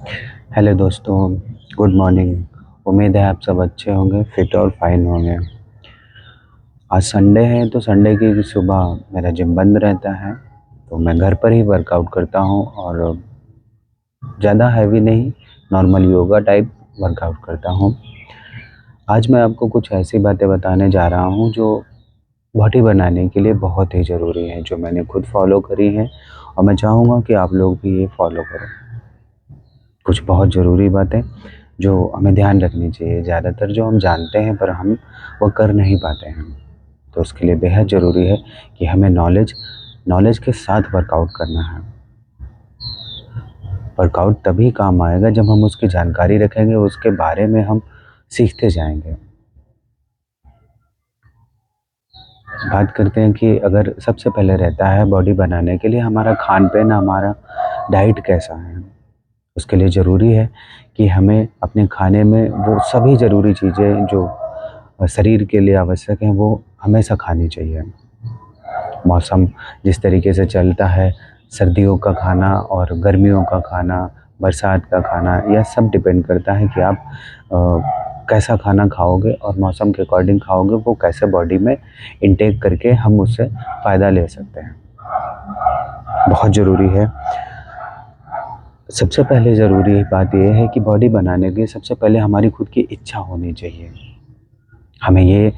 Hello दोस्तों, good morning. उम्मीद है आप सब अच्छे होंगे, फिट और फाइन होंगे। आज संडे है तो संडे की सुबह मेरा जिम बंद रहता है, तो मैं घर पर ही वर्कआउट करता हूँ और ज़्यादा हैवी नहीं, नॉर्मल योगा टाइप वर्कआउट करता हूँ। आज मैं आपको कुछ ऐसी बातें बताने जा रहा हूँ जो बॉडी बनाने के लिए बहुत ही ज़रूरी है, जो मैंने खुद फॉलो करी हैं और मैं चाहूँगा कि आप लोग भी ये फॉलो करें। कुछ बहुत ज़रूरी बातें जो हमें ध्यान रखनी चाहिए, ज़्यादातर जो हम जानते हैं पर हम वो कर नहीं पाते हैं। तो उसके लिए बेहद ज़रूरी है कि हमें नॉलेज के साथ वर्कआउट करना है। वर्कआउट तभी काम आएगा जब हम उसकी जानकारी रखेंगे, उसके बारे में हम सीखते जाएंगे। बात करते हैं कि अगर सबसे पहले रहता है बॉडी बनाने के लिए हमारा खान पीन, हमारा डाइट कैसा है। उसके लिए ज़रूरी है कि हमें अपने खाने में वो सभी ज़रूरी चीज़ें जो शरीर के लिए आवश्यक हैं वो हमेशा खानी चाहिए। मौसम जिस तरीके से चलता है, सर्दियों का खाना और गर्मियों का खाना, बरसात का खाना, यह सब डिपेंड करता है कि आप कैसा खाना खाओगे और मौसम के अकॉर्डिंग खाओगे, वो कैसे बॉडी में इनटेक करके हम उससे फ़ायदा ले सकते हैं। बहुत ज़रूरी है। सबसे पहले ज़रूरी बात यह है कि बॉडी बनाने के लिए सबसे पहले हमारी खुद की इच्छा होनी चाहिए। हमें ये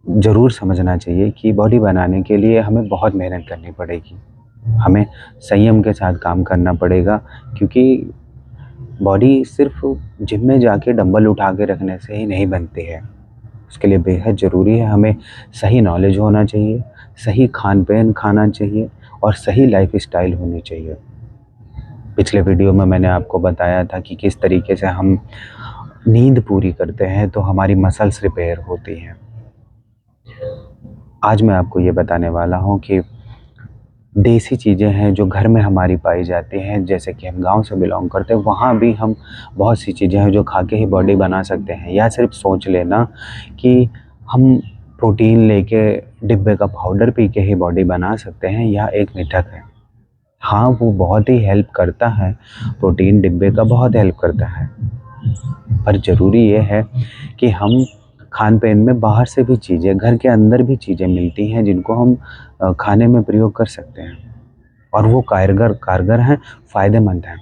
ज़रूर समझना चाहिए कि बॉडी बनाने के लिए हमें बहुत मेहनत करनी पड़ेगी। हमें संयम के साथ काम करना पड़ेगा, क्योंकि बॉडी सिर्फ़ जिम में जाके डंबल उठा के रखने से ही नहीं बनती है। उसके लिए बेहद ज़रूरी है, हमें सही नॉलेज होना चाहिए, सही खान-पीन खाना चाहिए और सही लाइफ़स्टाइल होनी चाहिए। पिछले वीडियो में मैंने आपको बताया था कि किस तरीके से हम नींद पूरी करते हैं तो हमारी मसल्स रिपेयर होती हैं। आज मैं आपको ये बताने वाला हूँ कि देसी चीज़ें हैं जो घर में हमारी पाई जाती हैं, जैसे कि हम गाँव से बिलॉन्ग करते हैं, वहाँ भी हम बहुत सी चीज़ें हैं जो खा के ही बॉडी बना सकते हैं। या सिर्फ सोच लेना कि हम प्रोटीन लेके डिब्बे का पाउडर पी के ही बॉडी बना सकते हैं, यह एक मिथक है। हाँ, वो बहुत ही हेल्प करता है, प्रोटीन डिब्बे का बहुत हेल्प करता है, पर ज़रूरी ये है कि हम खान-पीन में बाहर से भी चीज़ें, घर के अंदर भी चीज़ें मिलती हैं जिनको हम खाने में प्रयोग कर सकते हैं और वो कारगर हैं, फ़ायदेमंद हैं।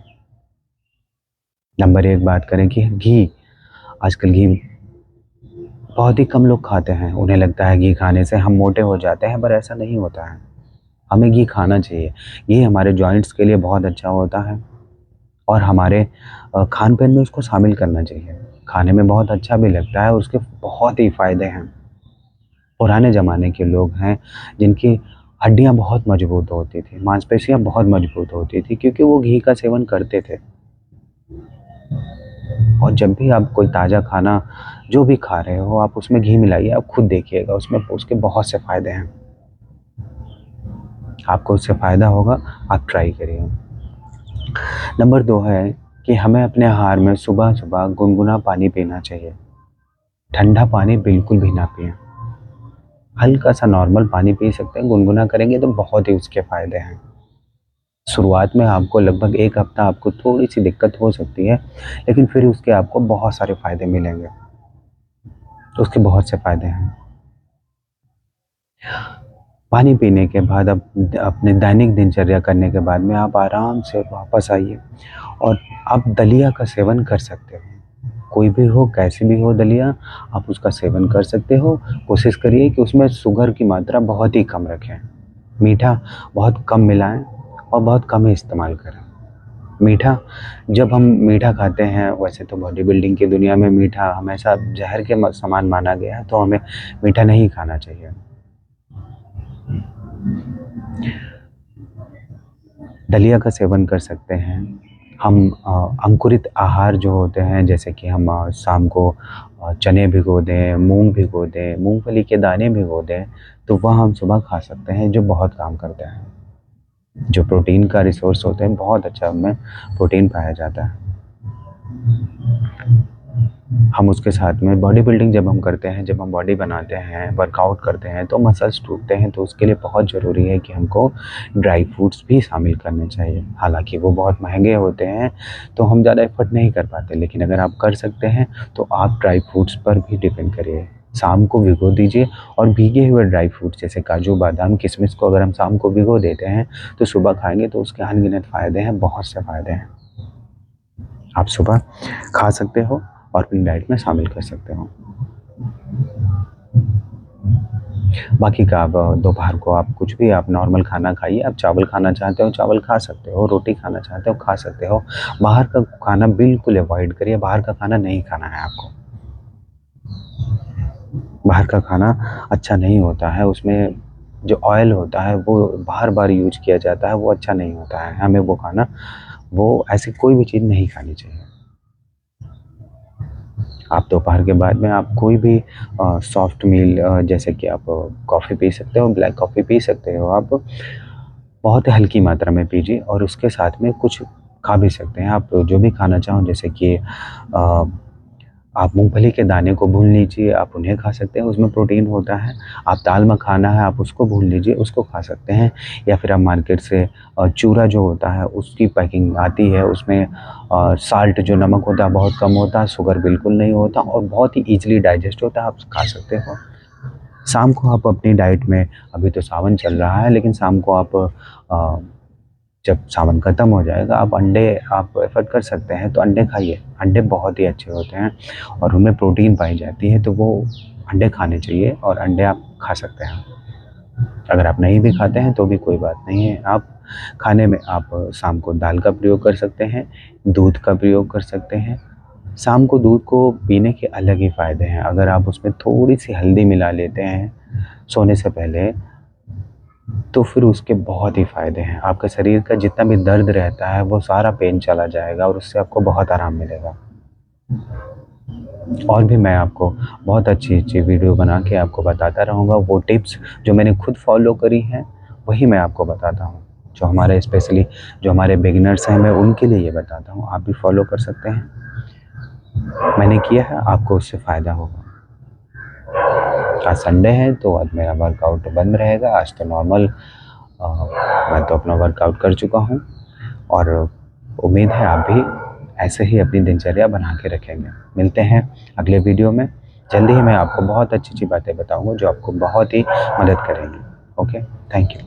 नंबर 1 बात करें कि घी। आजकल घी बहुत ही कम लोग खाते हैं। उन्हें लगता है घी खाने से हम मोटे हो जाते हैं, पर ऐसा नहीं होता है। हमें घी खाना चाहिए। घी हमारे जॉइंट्स के लिए बहुत अच्छा होता है और हमारे खान-पीन में उसको शामिल करना चाहिए। खाने में बहुत अच्छा भी लगता है और उसके बहुत ही फ़ायदे हैं। पुराने ज़माने के लोग हैं जिनकी हड्डियाँ बहुत मज़बूत होती थी, मांसपेशियाँ बहुत मज़बूत होती थी, क्योंकि वो घी का सेवन करते थे। और जब भी आप कोई ताज़ा खाना जो भी खा रहे हो, आप उसमें घी मिलाइए, आप खुद देखिएगा उसमें उसके बहुत से फ़ायदे हैं। आपको उससे फ़ायदा होगा, आप ट्राई करिए। नंबर 2 है कि हमें अपने आहार में सुबह-सुबह गुनगुना पानी पीना चाहिए। ठंडा पानी बिल्कुल भी ना पिएँ। हल्का-सा नॉर्मल पानी पी सकते हैं, गुनगुना करेंगे तो बहुत ही उसके फ़ायदे हैं। शुरुआत में आपको लगभग 1 हफ़्ता आपको थोड़ी-सी दिक्कत हो सकती है, लेकिन फिर उसके आपको बहुत सारे फ़ायदे मिलेंगे। तो उसके बहुत से फ़ायदे हैं। पानी पीने के बाद अपने दैनिक दिनचर्या करने के बाद में आप आराम से वापस आइए और आप दलिया का सेवन कर सकते हो। कोई भी हो, कैसी भी हो दलिया, आप उसका सेवन कर सकते हो। कोशिश करिए कि उसमें शुगर की मात्रा बहुत ही कम रखें। मीठा बहुत कम मिलाएँ और बहुत कम ही इस्तेमाल करें। मीठा, जब हम मीठा खाते हैं, वैसे तो बॉडी बिल्डिंग की दुनिया में मीठा हमेशा ज़हर के समान माना गया है, तो हमें मीठा नहीं खाना चाहिए। दलिया का सेवन कर सकते हैं। हम अंकुरित आहार जो होते हैं, जैसे कि हम शाम को चने भिगो दें, मूँग भिगो दें, मूँगफली के दाने भिगो दें, तो वह हम सुबह खा सकते हैं, जो बहुत काम करते हैं। जो प्रोटीन का रिसोर्स होते हैं, बहुत अच्छा उनमें प्रोटीन पाया जाता है। हम उसके साथ में बॉडी बिल्डिंग जब हम करते हैं, जब हम बॉडी बनाते हैं, वर्कआउट करते हैं तो मसल्स टूटते हैं, तो उसके लिए बहुत ज़रूरी है कि हमको ड्राई फ्रूट्स भी शामिल करने चाहिए। हालाँकि वो बहुत महँगे होते हैं तो हम ज़्यादा एफ़र्ट नहीं कर पाते, लेकिन अगर आप कर सकते हैं तो आप ड्राई फ्रूट्स पर भी डिपेंड करिए। शाम को भिगो दीजिए और भीगे हुए ड्राई फ्रूट्स जैसे काजू, बादाम, किशमिश को अगर हम शाम को भिगो देते हैं तो सुबह खाएँगे तो उसके अनगिनत फ़ायदे हैं, बहुत से फ़ायदे हैं। आप सुबह खा सकते हो और अपनी डाइट में शामिल कर सकते हो। बाकी का आप दोपहर को आप कुछ भी आप नॉर्मल खाना खाइए। आप चावल खाना चाहते हो चावल खा सकते हो, रोटी खाना चाहते हो खा सकते हो। बाहर का खाना बिल्कुल अवॉइड करिए, बाहर का खाना नहीं खाना है आपको। बाहर का खाना अच्छा नहीं होता है, उसमें जो ऑयल होता है वो बार-बार यूज़ किया जाता है, वो अच्छा नहीं होता है। हमें वो खाना वो ऐसी कोई भी चीज़ नहीं खानी चाहिए। आप दोपहर के बाद में आप कोई भी सॉफ्ट मील जैसे कि आप कॉफ़ी पी सकते हो, ब्लैक कॉफ़ी पी सकते हो आप, बहुत हल्की मात्रा में पीजिए और उसके साथ में कुछ खा भी सकते हैं। आप जो भी खाना चाहो जैसे कि आप मूँगफली के दाने को भून लीजिए, आप उन्हें खा सकते हैं, उसमें प्रोटीन होता है। आप दाल मखाना है, आप उसको भून लीजिए, उसको खा सकते हैं। या फिर आप मार्केट से चूरा जो होता है उसकी पैकिंग आती है, उसमें साल्ट जो नमक होता है बहुत कम होता है, शुगर बिल्कुल नहीं होता और बहुत ही ईज़िली डाइजेस्ट होता है, आप खा सकते हो। शाम को आप अपनी डाइट में, अभी तो सावन चल रहा है, लेकिन शाम को आप जब सावन ख़त्म हो जाएगा आप अंडे आप एफ़र्ट कर सकते हैं तो अंडे खाइए। अंडे बहुत ही अच्छे होते हैं और उनमें प्रोटीन पाई जाती है, तो वो अंडे खाने चाहिए और अंडे आप खा सकते हैं। अगर आप नहीं भी खाते हैं तो भी कोई बात नहीं है। आप खाने में आप शाम को दाल का प्रयोग कर सकते हैं, दूध का प्रयोग कर सकते हैं। शाम को दूध को पीने के अलग ही फ़ायदे हैं। अगर आप उसमें थोड़ी-सी हल्दी मिला लेते हैं सोने से पहले, तो फिर उसके बहुत ही फ़ायदे हैं। आपके शरीर का जितना भी दर्द रहता है वो सारा पेन चला जाएगा और उससे आपको बहुत आराम मिलेगा। और भी मैं आपको बहुत अच्छी-अच्छी वीडियो बना के आपको बताता रहूँगा। वो टिप्स जो मैंने खुद फ़ॉलो करी हैं, वही मैं आपको बताता हूँ। जो हमारे स्पेशली जो हमारे बिगिनर्स हैं, मैं उनके लिए ये बताता हूँ। आप भी फ़ॉलो कर सकते हैं। मैंने किया है, आपको उससे फ़ायदा होगा। आज संडे है तो आज मेरा वर्कआउट बंद रहेगा। आज तो नॉर्मल मैं तो अपना वर्कआउट कर चुका हूँ और उम्मीद है आप भी ऐसे ही अपनी दिनचर्या बना के रखेंगे। मिलते हैं अगले वीडियो में। जल्दी ही मैं आपको बहुत अच्छी-अच्छी बातें बताऊँगा जो आपको बहुत ही मदद करेंगी। Okay, thank you.